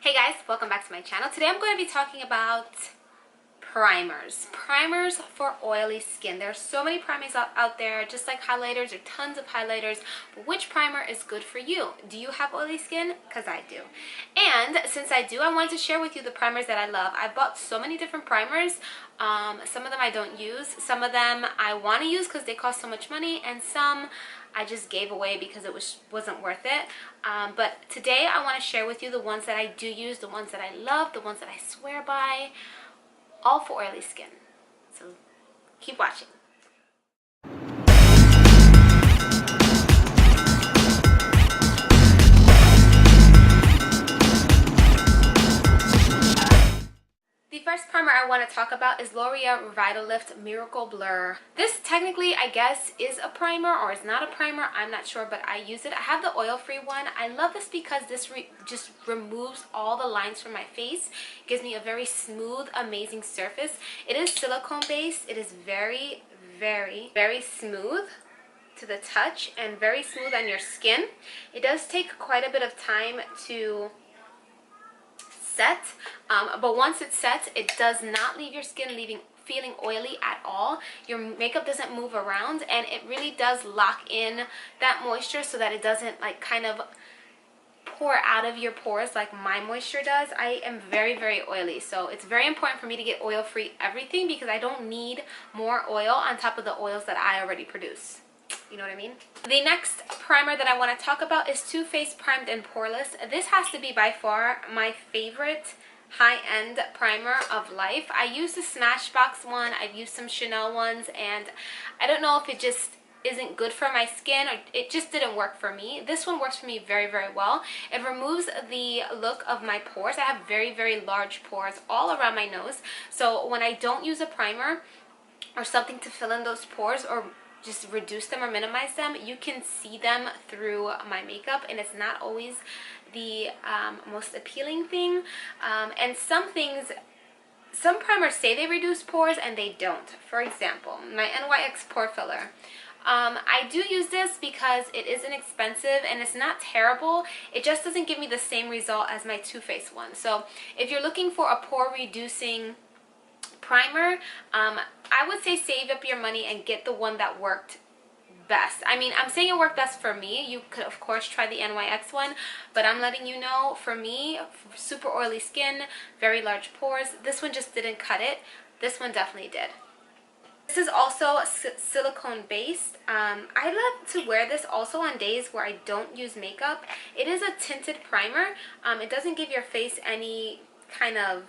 Hey guys, welcome back to my channel. Today I'm going to be talking about primers. Primers for oily skin. There are so many primers out there, just like highlighters. There are tons of highlighters. But which primer is good for you? Do you have oily skin? Because I do. And since I do, I wanted to share with you the primers that I love. I bought so many different primers. Some of them I don't use. Some of them I want to use because they cost so much money. And some I just gave away because it wasn't worth it. But today I want to share with you the ones that I do use, the ones that I love, the ones that I swear by, all for oily skin. So keep watching. The first primer I want to talk about is L'Oreal Revitalift Miracle Blur. This technically, I guess, is a primer or is not a primer. I'm not sure, but I use it. I have the oil-free one. I love this because this just removes all the lines from my face. It gives me a very smooth, amazing surface. It is silicone-based. It is very, very, very smooth to the touch and very smooth on your skin. It does take quite a bit of time to set, but once it sets, it does not leave your skin feeling oily at all. Your makeup doesn't move around, and it really does lock in that moisture so that it doesn't like kind of pour out of your pores like my moisture does. I am very, very oily, so it's very important for me to get oil-free everything because I don't need more oil on top of the oils that I already produce. You know what I mean? The next primer that I want to talk about is Too Faced Primed and Poreless. This has to be by far my favorite high-end primer of life. I use the Smashbox one, I've used some Chanel ones, and I don't know if it just isn't good for my skin or it just didn't work for me. This one works for me very, very well. It removes the look of my pores. I have very, very large pores all around my nose. So when I don't use a primer or something to fill in those pores or just reduce them or minimize them, you can see them through my makeup, and it's not always the most appealing thing. And some primers say they reduce pores and they don't. For example, my NYX pore filler. I do use this because it is inexpensive and it's not terrible. It just doesn't give me the same result as my Too Faced one. So if you're looking for a pore reducing primer, I would say save up your money and get the one that worked best. I mean, I'm saying it worked best for me. You could of course try the NYX one, but I'm letting you know, for me, super oily skin, very large pores, this one just didn't cut it. This one definitely did. This is also silicone based. I love to wear this also on days where I don't use makeup. It is a tinted primer. It doesn't give your face any kind of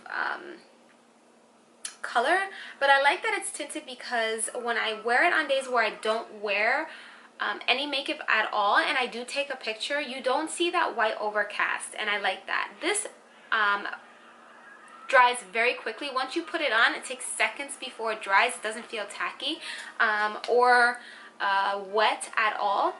color, but I like that it's tinted because when I wear it on days where I don't wear any makeup at all and I do take a picture, you don't see that white overcast, and I like that. This dries very quickly. Once you put it on, it takes seconds before it dries. It doesn't feel tacky or wet at all.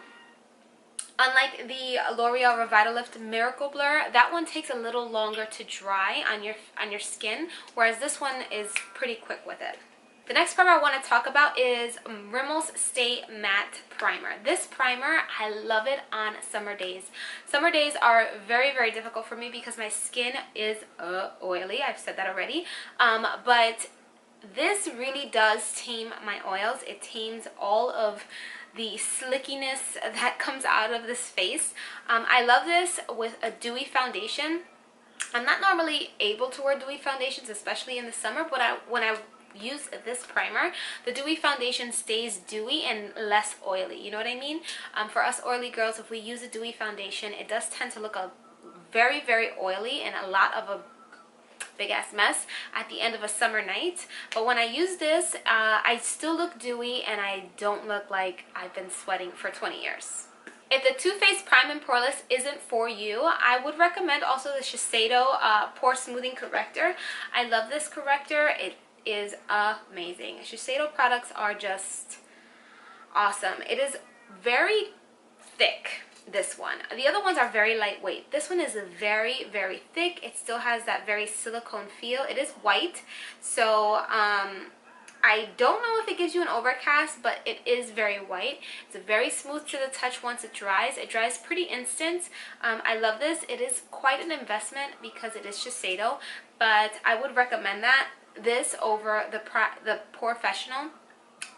Unlike the L'Oreal Revitalift Miracle Blur, that one takes a little longer to dry on your skin, whereas this one is pretty quick with it. The next primer I want to talk about is Rimmel's Stay Matte Primer. This primer, I love it on summer days. Summer days are very, very difficult for me because my skin is oily. I've said that already. But this really does tame my oils. It tames all of the slickiness that comes out of this face. I love this with a dewy foundation. I'm not normally able to wear dewy foundations, especially in the summer, but when I use this primer, the dewy foundation stays dewy and less oily. You know what I mean? For us oily girls, if we use a dewy foundation, it does tend to look very, very oily and a lot of a big ass mess at the end of a summer night. But when I use this, I still look dewy and I don't look like I've been sweating for 20 years. If the Too Faced Prime and Poreless isn't for you, I would recommend also the Shiseido Pore Smoothing Corrector. I love this corrector. It is amazing. Shiseido products are just awesome. It is very thick, this one. The other ones are very lightweight. This one is very, very thick. It still has that very silicone feel. It is white, so I don't know if it gives you an overcast, but it is very white. It's very smooth to the touch once it dries. It dries pretty instant. I love this. It is quite an investment because it is Shiseido, but I would recommend this over the Professional.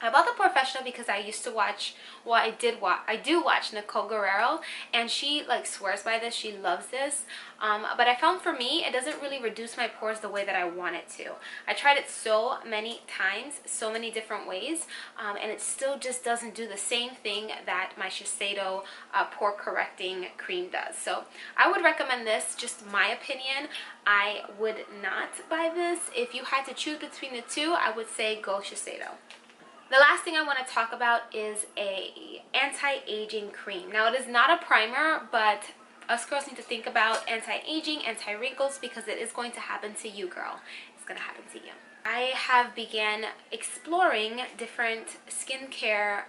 I bought the Professional because I used to watch, well, I do watch Nicole Guerrero, and she like swears by this. She loves this, but I found for me it doesn't really reduce my pores the way that I want it to. I tried it so many times, so many different ways, and it still just doesn't do the same thing that my Shiseido pore correcting cream does. So I would recommend this, just my opinion. I would not buy this. If you had to choose between the two, I would say go Shiseido. The last thing I want to talk about is a anti-aging cream. Now, it is not a primer, but us girls need to think about anti-aging, anti-wrinkles, because it is going to happen to you, girl. It's going to happen to you. I have began exploring different skincare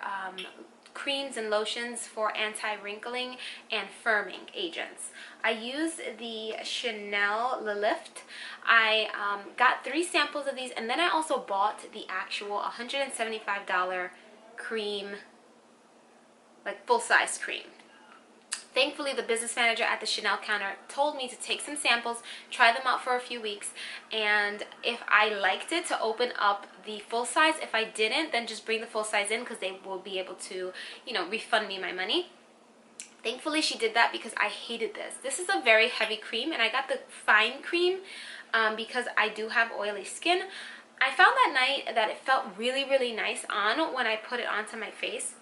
creams and lotions for anti-wrinkling and firming agents. I use the Chanel Le Lift. I got 3 samples of these, and then I also bought the actual $175 cream, like full-size cream. Thankfully, the business manager at the Chanel counter told me to take some samples, try them out for a few weeks, and if I liked it, to open up the full size. If I didn't, then just bring the full size in, because they will be able to, you know, refund me my money. Thankfully, she did that because I hated this. This is a very heavy cream, and I got the fine cream because I do have oily skin. I found that night that it felt really, really nice on when I put it onto my face.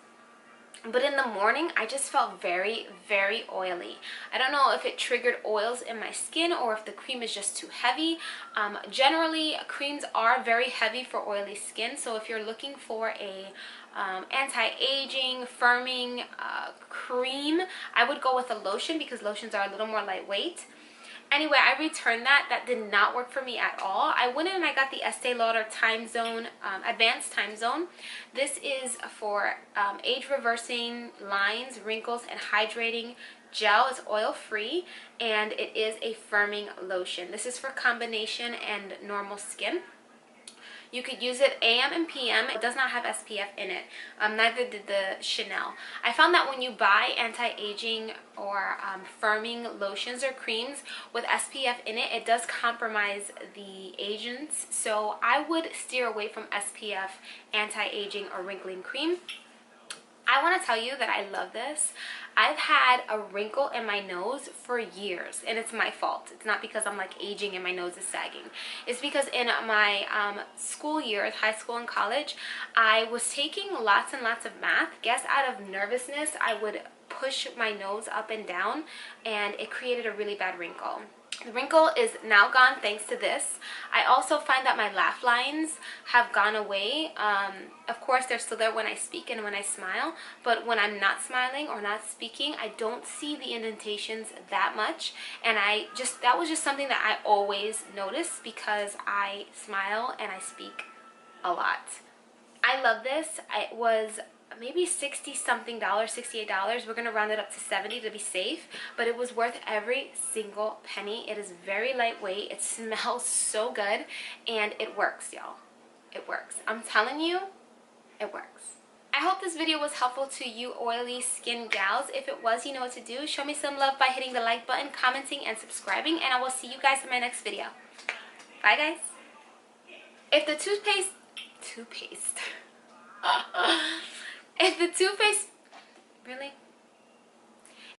But in the morning, I just felt very, very oily. I don't know if it triggered oils in my skin or if the cream is just too heavy. Generally, creams are very heavy for oily skin. So if you're looking for a anti-aging, firming cream, I would go with a lotion, because lotions are a little more lightweight. Anyway, I returned that. That did not work for me at all. I went in and I got the Estee Lauder Time Zone, Advanced Time Zone. This is for age reversing lines, wrinkles, and hydrating gel. It's oil free, and it is a firming lotion. This is for combination and normal skin. You could use it AM and PM. It does not have SPF in it. Neither did the Chanel. I found that when you buy anti-aging or firming lotions or creams with SPF in it, it does compromise the agents. So I would steer away from SPF anti-aging or wrinkling cream. I want to tell you that I love this. I've had a wrinkle in my nose for years, and it's my fault. It's not because I'm like aging and my nose is sagging. It's because in my school years, high school and college, I was taking lots and lots of math. Guess out of nervousness, I would push my nose up and down, and it created a really bad wrinkle. The wrinkle is now gone thanks to this. I also find that my laugh lines have gone away. Of course, they're still there when I speak and when I smile, but when I'm not smiling or not speaking, I don't see the indentations that much. And that was just something that I always notice because I smile and I speak a lot. I love this. It was maybe $60 something, $68. We're gonna round it up to 70 to be safe, but it was worth every single penny. It is very lightweight, it smells so good, and it works, y'all. It works. I'm telling you, it works. I hope this video was helpful to you oily skin gals. If it was, you know what to do. Show me some love by hitting the like button, commenting, and subscribing, and I will see you guys in my next video. Bye, guys. If the toothpaste